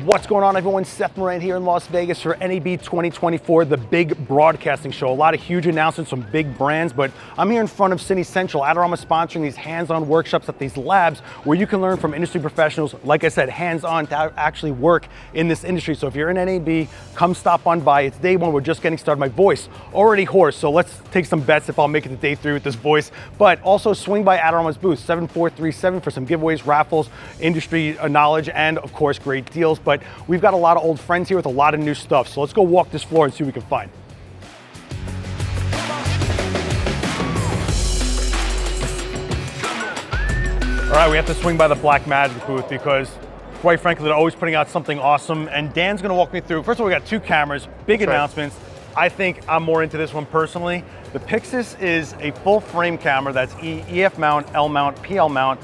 What's going on, everyone? Seth here in Las Vegas for NAB 2024, the big broadcasting show. A lot of huge announcements from big brands, but I'm here in front of Cine Central. Adorama sponsoring these hands-on workshops at these labs where you can learn from industry professionals, like I said, hands-on to actually work in this industry. So if you're in NAB, come stop on by. It's day one. We're just getting started. My voice already hoarse, so let's take some bets if I'll make it to day three with this voice. But also swing by Adorama's booth, 7437, for some giveaways, raffles, industry knowledge, and of course, great deals. But we've got a lot of old friends here with a lot of new stuff. So let's go walk this floor and see what we can find. All right, we have to swing by the Blackmagic booth because quite frankly, they're always putting out something awesome. And Dan's gonna walk me through. First of all, we got two cameras, big announcements. I think I'm more into this one personally. The PYXIS is a full frame camera that's EF mount, L mount, PL mount,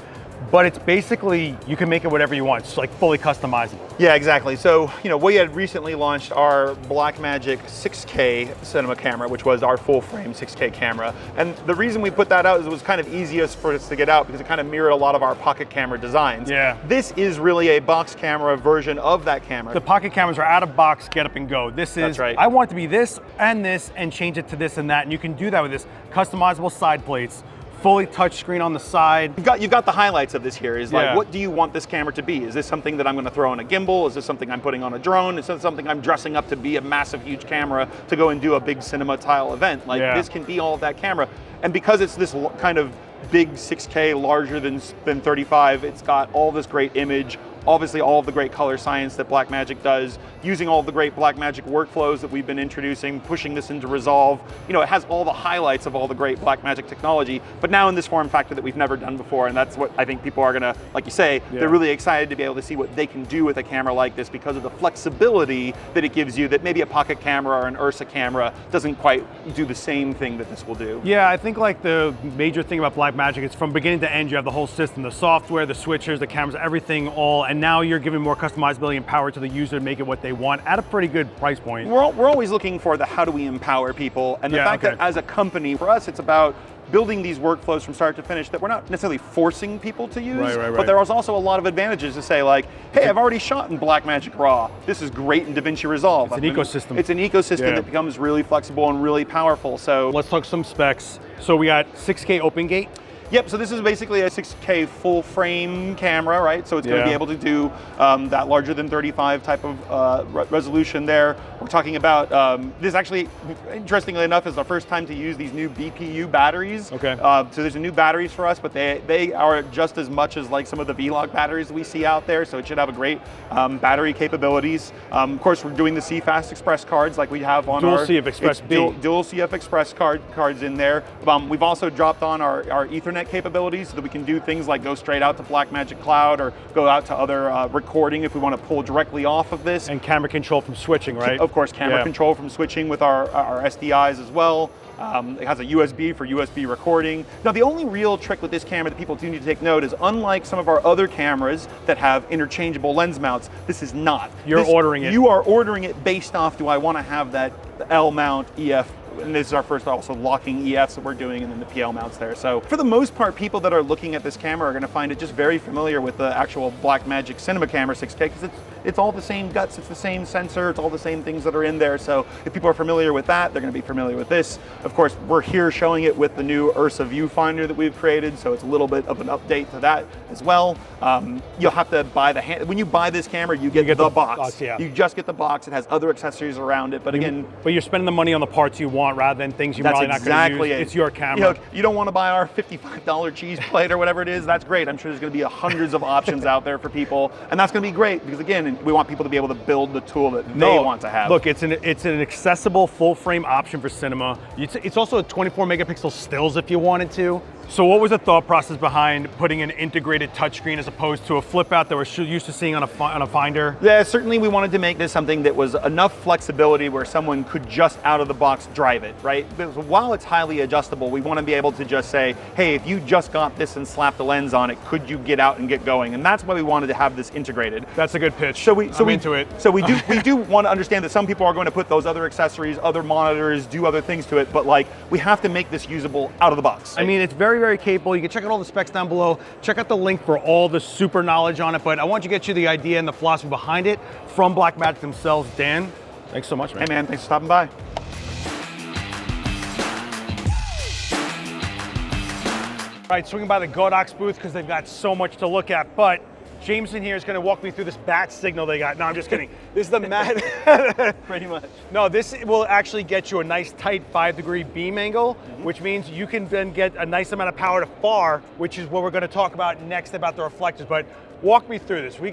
but it's basically, you can make it whatever you want. It's like fully customizable. Yeah, exactly. So, we had recently launched our Blackmagic 6K cinema camera, which was our full frame 6K camera. And the reason we put that out is it was kind of easiest for us to get out because it kind of mirrored a lot of our pocket camera designs. Yeah. This is really a box camera version of that camera. The pocket cameras are out of box, get up and go. This is, that's right. I want it to be this and change it to this and that. And you can do that with this customizable side plates. Fully touchscreen on the side. You've got the highlights of this here. Is like, what do you want this camera to be? Is this something that I'm going to throw on a gimbal? Is this something I'm putting on a drone? Is this something I'm dressing up to be a massive, huge camera to go and do a big cinema tile event? Like this can be all of that camera. And because it's this kind of big 6K, larger than 35, it's got all this great image, obviously all of the great color science that Blackmagic does, using all of the great Blackmagic workflows that we've been introducing, pushing this into Resolve. It has all the highlights of all the great Blackmagic technology, but now in this form factor that we've never done before, and that's what I think people are gonna, like you say, they're really excited to be able to see what they can do with a camera like this because of the flexibility that it gives you that maybe a pocket camera or an Ursa camera doesn't quite do the same thing that this will do. Yeah, I think like the major thing about Blackmagic is from beginning to end, you have the whole system, the software, the switchers, the cameras, everything all, and now you're giving more customizability and power to the user to make it what they want at a pretty good price point. We're always looking for the how do we empower people, and the fact that as a company, for us, it's about building these workflows from start to finish that we're not necessarily forcing people to use, but there is also a lot of advantages to say like, hey, I've already shot in Blackmagic RAW. This is great in DaVinci Resolve. It's an ecosystem. It's an ecosystem that becomes really flexible and really powerful. So let's talk some specs. So we got 6K open gate. Yep, so this is basically a 6K full frame camera, right? So it's going to be able to do that larger than 35 type of resolution there. We're talking about, this actually, interestingly enough, is the first time to use these new BPU batteries. Okay. So there's new batteries for us, but they are just as much as like some of the V-Log batteries we see out there, so it should have a great battery capabilities. Of course, we're doing the CFast Express cards like we have on dual our... CF Express B. Dual CF Express cards in there. We've also dropped on our Ethernet capabilities so that we can do things like go straight out to Blackmagic Cloud or go out to other recording if we want to pull directly off of this. And camera control from switching, right? Of course, camera control from switching with our SDIs as well. It has a USB for USB recording. Now, the only real trick with this camera that people do need to take note is unlike some of our other cameras that have interchangeable lens mounts, this is not. You're ordering it. You are ordering it based off, do I want to have that L mount, EF, and this is our first also locking EFs that we're doing, and then the PL mounts there. So for the most part, people that are looking at this camera are going to find it just very familiar with the actual Blackmagic cinema camera 6K because it's all the same guts, it's the same sensor, it's all the same things that are in there. So if people are familiar with that, they're going to be familiar with this. Of course, we're here showing it with the new Ursa viewfinder that we've created, so it's a little bit of an update to that as well. You'll have to buy when you buy this camera, you get the box. You just get the box. It has other accessories around it, but again, but you're spending the money on the parts you want rather than things you're probably not going to use. It's your camera. You don't want to buy our $55 cheese plate or whatever it is. That's great. I'm sure there's going to be hundreds of options out there for people, and that's going to be great because again, we want people to be able to build the tool that they want to have. Look, it's an accessible full frame option for cinema. It's also a 24 megapixel stills if you wanted to. So what was the thought process behind putting an integrated touchscreen as opposed to a flip out that we're used to seeing on a Finder? Yeah, certainly we wanted to make this something that was enough flexibility where someone could just out of the box drive it, right? Because while it's highly adjustable, we want to be able to just say, hey, if you just got this and slapped the lens on it, could you get out and get going? And that's why we wanted to have this integrated. That's a good pitch. I'm into it. So we do want to understand that some people are going to put those other accessories, other monitors, do other things to it, but like we have to make this usable out of the box. I mean, it's very very, very capable. You can check out all the specs down below. Check out the link for all the super knowledge on it, but I want to get you the idea and the philosophy behind it from Blackmagic themselves. Dan, thanks so much, man. Hey man, thanks for stopping by. All right, swinging by the Godox booth because they've got so much to look at, but Jameson here is going to walk me through this bat signal they got. No, I'm just kidding. This is the mat. Pretty much. No, this will actually get you a nice tight 5-degree beam angle, which means you can then get a nice amount of power to far, which is what we're going to talk about next about the reflectors. But walk me through this. What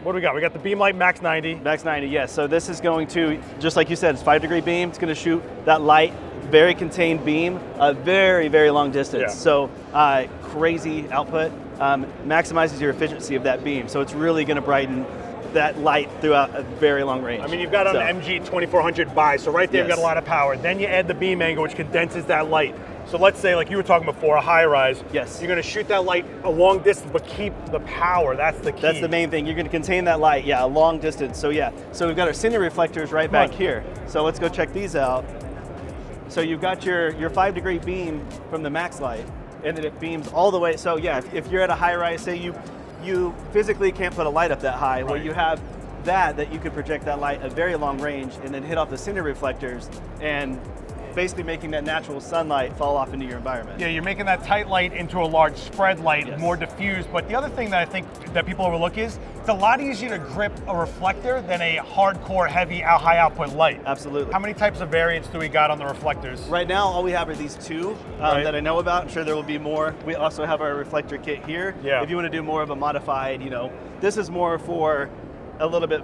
do we got? We got the BeamLight Max 90. Max 90, yes. So this is going to, just like you said, it's 5-degree beam. It's going to shoot that light, very contained beam, a very, very long distance. Yeah. So crazy output. Maximizes your efficiency of that beam. So it's really going to brighten that light throughout a very long range. I mean, you've got on the MG 2400 bi, so right there you've got a lot of power. Then you add the beam angle, which condenses that light. So let's say, like you were talking before, a high rise. Yes. You're going to shoot that light a long distance, but keep the power. That's the key. That's the main thing. You're going to contain that light, a long distance. So so we've got our cine reflectors right back here. So let's go check these out. So you've got your 5-degree beam from the Max light, and then it beams all the way. So if you're at a high rise, say you physically can't put a light up that high, well, you have that you could project that light a very long range and then hit off the cine reflectors and basically making that natural sunlight fall off into your environment. Yeah, you're making that tight light into a large spread light, more diffused. But the other thing that I think that people overlook is it's a lot easier to grip a reflector than a hardcore, heavy, high output light. Absolutely. How many types of variants do we got on the reflectors? Right now, all we have are these two that I know about. I'm sure there will be more. We also have our reflector kit here. Yeah. If you want to do more of a modified, this is more for a little bit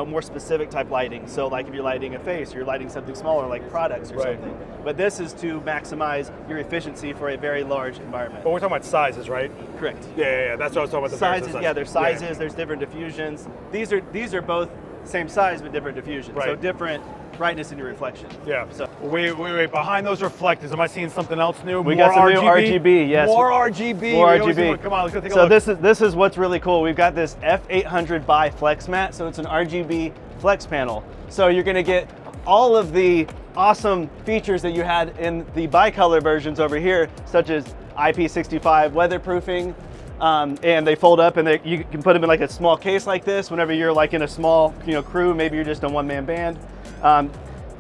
more specific type lighting. So like if you're lighting a face, you're lighting something smaller like products or something. But this is to maximize your efficiency for a very large environment. But we're talking about sizes, right? Correct. Yeah. That's what I was talking about. The sizes, there's sizes, there's different diffusions. These are both same size but different diffusions. So different brightness in your reflection. Yeah. So wait. Behind those reflectors, am I seeing something else new? We got some new RGB, yes. More RGB. More RGB. Come on, let's go take a look. So this is what's really cool. We've got this F800 by Flex mat, so it's an RGB flex panel. So you're going to get all of the awesome features that you had in the bicolor versions over here, such as IP65 weatherproofing, and they fold up, and you can put them in like a small case like this. Whenever you're like in a small, crew, maybe you're just a one-man band.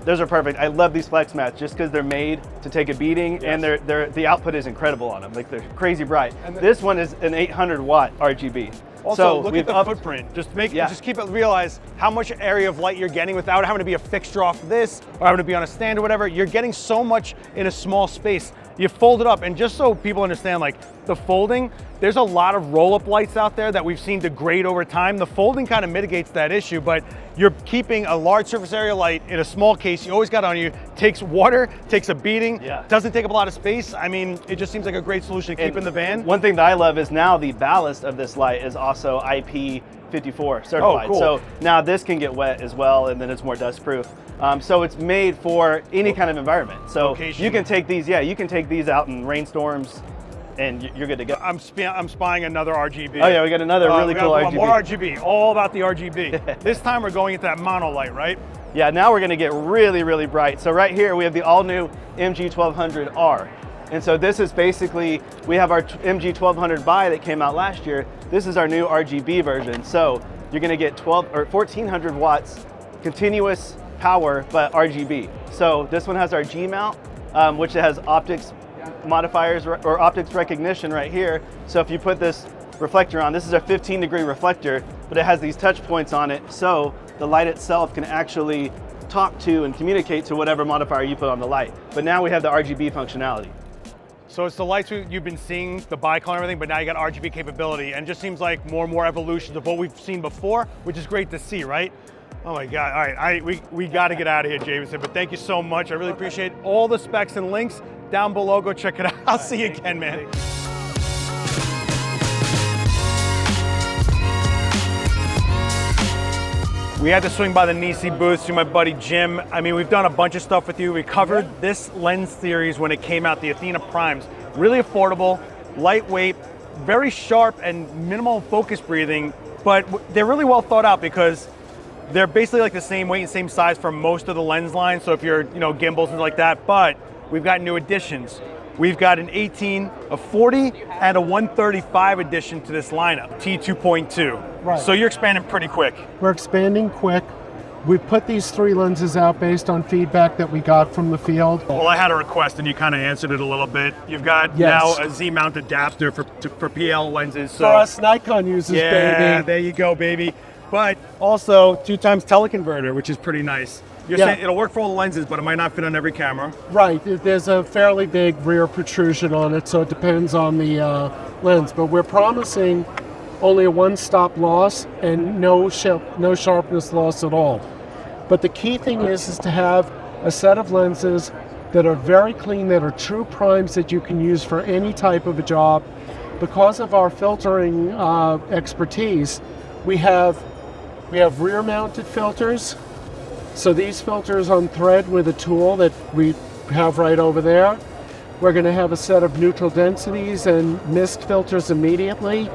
Those are perfect. I love these flex mats just because they're made to take a beating, and the output is incredible on them. Like they're crazy bright. And this one is an 800 watt RGB. Also, look at the footprint. Just keep it, realize how much area of light you're getting without having to be a fixture off this or having to be on a stand or whatever. You're getting so much in a small space. You fold it up, and just so people understand, like the folding, there's a lot of roll-up lights out there that we've seen degrade over time. The folding kind of mitigates that issue, but you're keeping a large surface area light in a small case. You always got on you. Takes water, takes a beating, doesn't take up a lot of space. I mean, it just seems like a great solution to keep in the van. One thing that I love is now the ballast of this light is also IP54 certified. Oh, cool. So now this can get wet as well, and then it's more dust proof. So it's made for any kind of environment. So you can take these, out in rainstorms, and you're good to go. I'm spying another RGB. Oh yeah, we got another really cool RGB. More RGB, all about the RGB. This time we're going into that mono light, right? Yeah, now we're gonna get really, really bright. So right here we have the all new MG1200R. And so this is basically, we have our MG1200 bi that came out last year. This is our new RGB version. So you're gonna get 1400 watts continuous power, but RGB. So this one has our G mount, which has optics modifiers or optics recognition right here. So if you put this reflector on, this is a 15-degree reflector, but it has these touch points on it, so the light itself can actually talk to and communicate to whatever modifier you put on the light. But now we have the RGB functionality. So it's the lights you've been seeing, the bicolor and everything, but now you got RGB capability, and it just seems like more and more evolutions of what we've seen before, which is great to see, right? Oh my God, all right, we got to get out of here, Jameson, but thank you so much. I really appreciate all the specs and links down below. Go check it out. I'll see you again, man. We had to swing by the NiSi booth, see my buddy Jim. I mean, we've done a bunch of stuff with you. We covered this lens series when it came out, the Athena Primes. Really affordable, lightweight, very sharp and minimal focus breathing, but they're really well thought out because they're basically like the same weight and same size for most of the lens line. So if you're, gimbals and like that, but we've got new additions. we've got an 18, a 40, and a 135 addition to this lineup, T2.2. Right. So you're expanding pretty quick. We're expanding quick. We put these 3 lenses out based on feedback that we got from the field. Well, I had a request and you kind of answered it a little bit. You've got now a Z-mount adapter for PL lenses. So for us Nikon users, baby. Yeah, there you go, baby. But also 2x teleconverter, which is pretty nice. You're saying it'll work for all the lenses, but it might not fit on every camera. Right, there's a fairly big rear protrusion on it, so it depends on the lens. But we're promising only a 1-stop loss and no sharpness loss at all. But the key thing is to have a set of lenses that are very clean, that are true primes that you can use for any type of a job. Because of our filtering expertise, we have rear-mounted filters. So these filters on thread with a tool that we have right over there. We're going to have a set of neutral densities and mist filters immediately,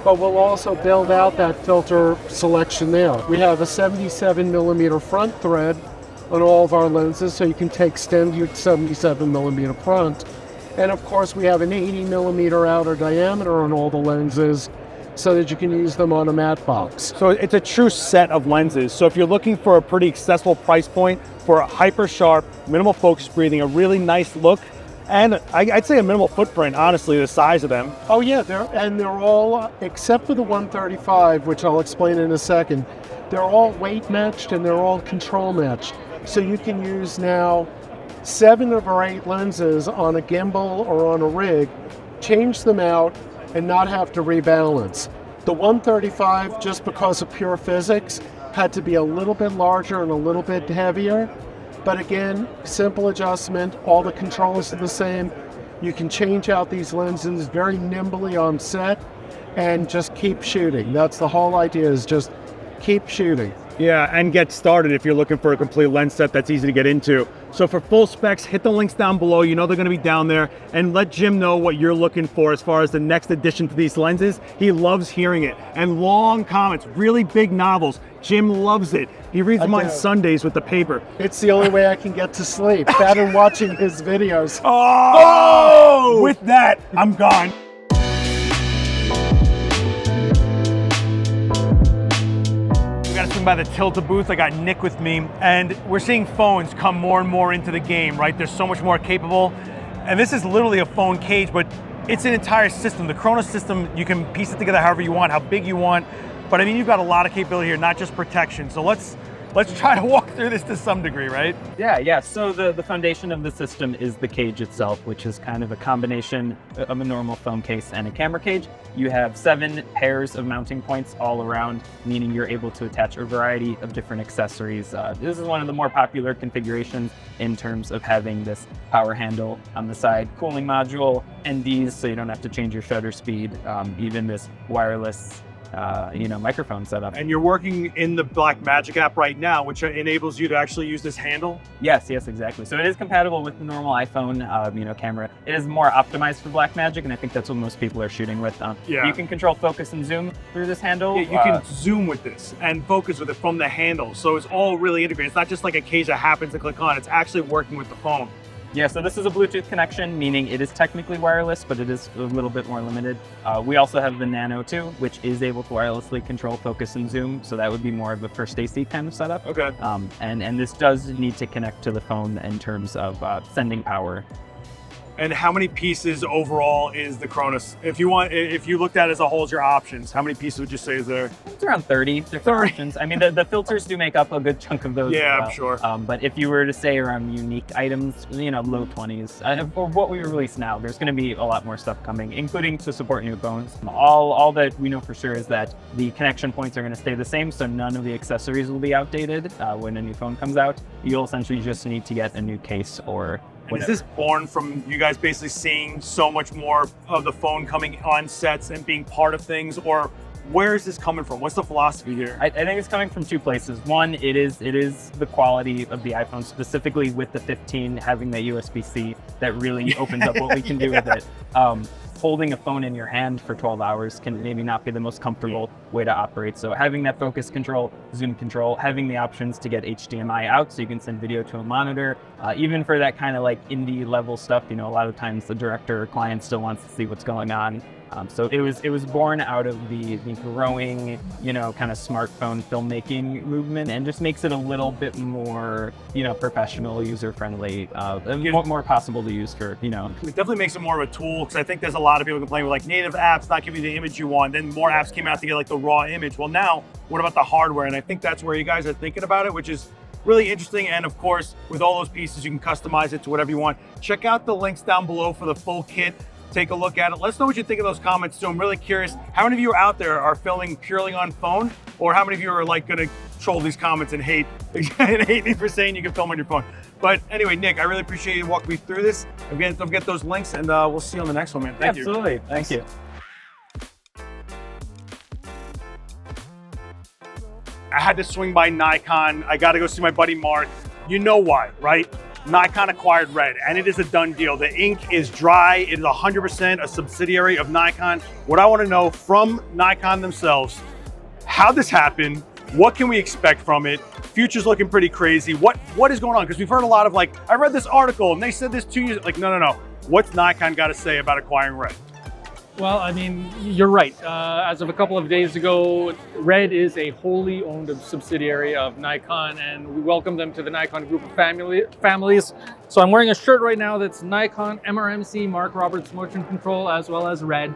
but we'll also build out that filter selection there. We have a 77mm front thread on all of our lenses, so you can extend your 77mm front. And of course, we have an 80mm outer diameter on all the lenses, so that you can use them on a matte box. So it's a true set of lenses. So if you're looking for a pretty accessible price point for a hyper sharp, minimal focus breathing, a really nice look, and I'd say a minimal footprint, honestly, the size of them. Oh yeah, they're all, except for the 135, which I'll explain in a second, they're all weight matched and they're all control matched. So you can use now 7 or 8 lenses on a gimbal or on a rig, change them out, and not have to rebalance. The 135, just because of pure physics, had to be a little bit larger and a little bit heavier. But again, simple adjustment, all the controls are the same. You can change out these lenses very nimbly on set and just keep shooting. That's the whole idea, is just keep shooting. Yeah, and get started if you're looking for a complete lens set that's easy to get into. So for full specs, hit the links down below. You know they're going to be down there. And let Jim know what you're looking for as far as the next addition to these lenses. He loves hearing it. And long comments, really big novels. Jim loves it. He reads them on Sundays with the paper. It's the only way I can get to sleep, that and watching his videos. Oh! With that, I'm gone. By the Tilta booth. I got Nick with me, and we're seeing phones come more and more into the game, right? They're so much more capable. And this is literally a phone cage, but it's an entire system. The Kronos system, you can piece it together however you want, how big you want. But I mean, you've got a lot of capability here, not just protection. So let's try to walk through this to some degree, right? Yeah. So the foundation of the system is the cage itself, which is kind of a combination of a normal phone case and a camera cage. You have 7 pairs of mounting points all around, meaning you're able to attach a variety of different accessories. This is one of the more popular configurations in terms of having this power handle on the side, cooling module, NDs, so you don't have to change your shutter speed, even this wireless microphone setup. And you're working in the Blackmagic app right now, which enables you to actually use this handle? Yes, exactly. So it is compatible with the normal iPhone, camera. It is more optimized for Blackmagic, and I think that's what most people are shooting with. You can control focus and zoom through this handle. Yeah, you can zoom with this and focus with it from the handle. So it's all really integrated. It's not just like a cage that happens to click on. It's actually working with the phone. Yeah, so this is a Bluetooth connection, meaning it is technically wireless, but it is a little bit more limited. We also have the Nano 2, which is able to wirelessly control focus and zoom, so that would be more of a first AC kind of setup. Okay. And this does need to connect to the phone in terms of sending power. And how many pieces overall is the Kronos? If you looked at it as a whole as your options, how many pieces would you say is there? It's around 30 different options. I mean, the filters do make up a good chunk of those. Yeah, as well. I'm sure. But if you were to say around unique items, low 20s. For what we release now, there's going to be a lot more stuff coming, including to support new phones. All that we know for sure is that the connection points are going to stay the same, so none of the accessories will be outdated when a new phone comes out. You'll essentially just need to get a new case or Is this born from you guys basically seeing so much more of the phone coming on sets and being part of things, or Where is this coming from? What's the philosophy here? I think it's coming from two places. One, it is the quality of the iPhone, specifically with the 15 having that USB-C that really opens up what we can do with it. Holding a phone in your hand for 12 hours can maybe not be the most comfortable way to operate. So having that focus control, zoom control, having the options to get HDMI out so you can send video to a monitor, even for that kind of like indie level stuff, you know, a lot of times the director or client still wants to see what's going on. So it was born out of the growing, you know, kind of smartphone filmmaking movement, and just makes it a little bit more, you know, professional, user friendly, more possible to use for, you know. It definitely makes it more of a tool, because I think there's a lot of people complaining with like native apps not giving you the image you want. Then more apps came out to get like the raw image. Well, now what about the hardware? And I think that's where you guys are thinking about it, which is really interesting. And of course, with all those pieces, you can customize it to whatever you want. Check out the links down below for the full kit. Take a look at it. Let us know what you think of those comments too. I'm really curious, how many of you out there are filming purely on phone, or how many of you are like gonna troll these comments and hate me for saying you can film on your phone? But anyway, Nick, I really appreciate you walking me through this. Again, don't forget those links, and we'll see you on the next one, man. Thank you. Absolutely. Thank you. I had to swing by Nikon. I got to go see my buddy Mark. You know why, right? Nikon acquired RED, and it is a done deal. The ink is dry. It is 100% a subsidiary of Nikon. What I want to know from Nikon themselves, how this happened, what can we expect from it? Future's looking pretty crazy. What is going on? Because we've heard a lot of like, I read this article and they said this 2 years, like, no. What's Nikon got to say about acquiring RED? Well, I mean, you're right. As of a couple of days ago, RED is a wholly owned subsidiary of Nikon, and we welcome them to the Nikon group of families. So I'm wearing a shirt right now that's Nikon, MRMC, Mark Roberts Motion Control, as well as RED.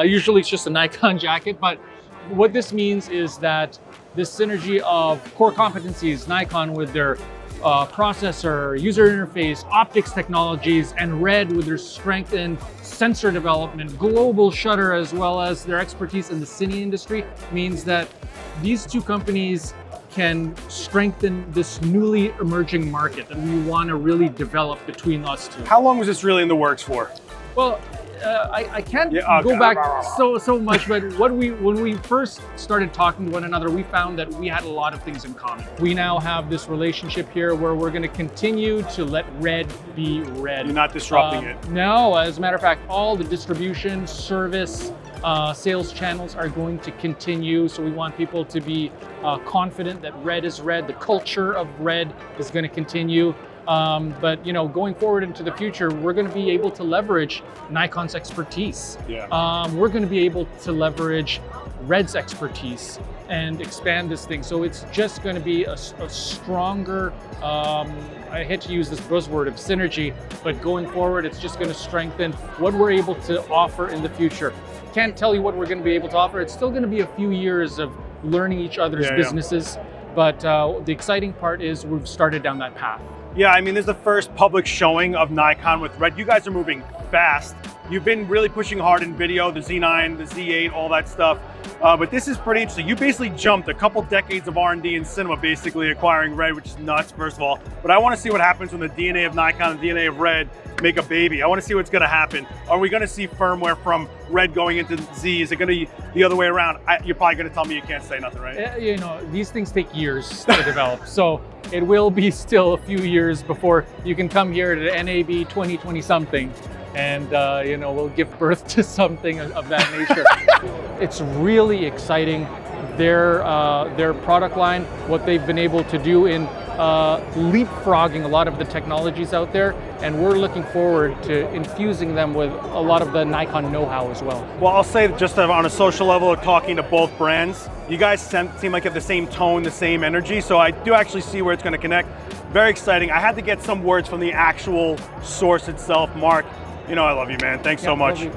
Usually it's just a Nikon jacket, but what this means is that this synergy of core competencies, Nikon with their processor, user interface, optics technologies, and RED with their strength in sensor development, global shutter, as well as their expertise in the cine industry, means that these two companies can strengthen this newly emerging market that we want to really develop between us two. How long was this really in the works for? Well, I can't go back so much, but when we first started talking to one another, we found that we had a lot of things in common. We now have this relationship here where we're going to continue to let RED be RED. You're not disrupting it. No, as a matter of fact, all the distribution, service, sales channels are going to continue. So we want people to be confident that RED is RED. The culture of RED is going to continue. But you know, going forward into the future, we're going to be able to leverage Nikon's expertise. Yeah. We're going to be able to leverage RED's expertise and expand this thing. So it's just going to be a stronger, I hate to use this buzzword of synergy, but going forward, it's just going to strengthen what we're able to offer in the future. Can't tell you what we're going to be able to offer. It's still going to be a few years of learning each other's businesses. But the exciting part is we've started down that path. Yeah, I mean, this is the first public showing of Nikon with RED. You guys are moving fast. You've been really pushing hard in video, the Z9, the Z8, all that stuff. But this is pretty interesting. You basically jumped a couple decades of R&D in cinema, basically acquiring RED, which is nuts, first of all. But I want to see what happens when the DNA of Nikon and the DNA of RED make a baby. I want to see what's going to happen. Are we going to see firmware from RED going into Z? Is it going to be the other way around? You're probably going to tell me you can't say nothing, right? You know, these things take years to develop. So it will be still a few years before you can come here to the NAB 2020 something and you know, we'll give birth to something of that nature. It's really exciting. Their product line, what they've been able to do in leapfrogging a lot of the technologies out there, and we're looking forward to infusing them with a lot of the Nikon know-how as well. Well, I'll say just on a social level, talking to both brands, you guys seem like you have the same tone, the same energy, so I do actually see where it's going to connect. Very exciting. I had to get some words from the actual source itself. Mark, you know I love you, man. Thanks so much.